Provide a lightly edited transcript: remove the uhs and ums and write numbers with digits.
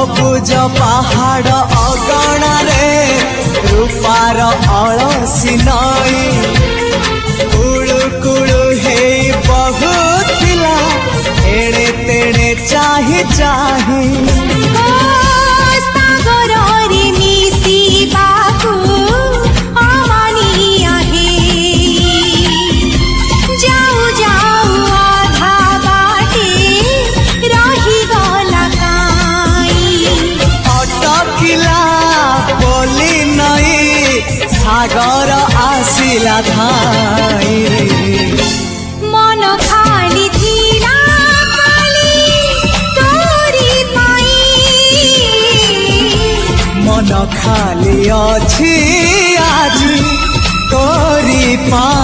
सबुज पहाड़ अगणारे रूपार अलसी नई कुळु कुळु हे बहुथिला एड़े तेड़े चाही चाही सागर आसिला धाई मन खाली थिला खाली तोरी पाई मन खाली अछि आज तोरी पाई।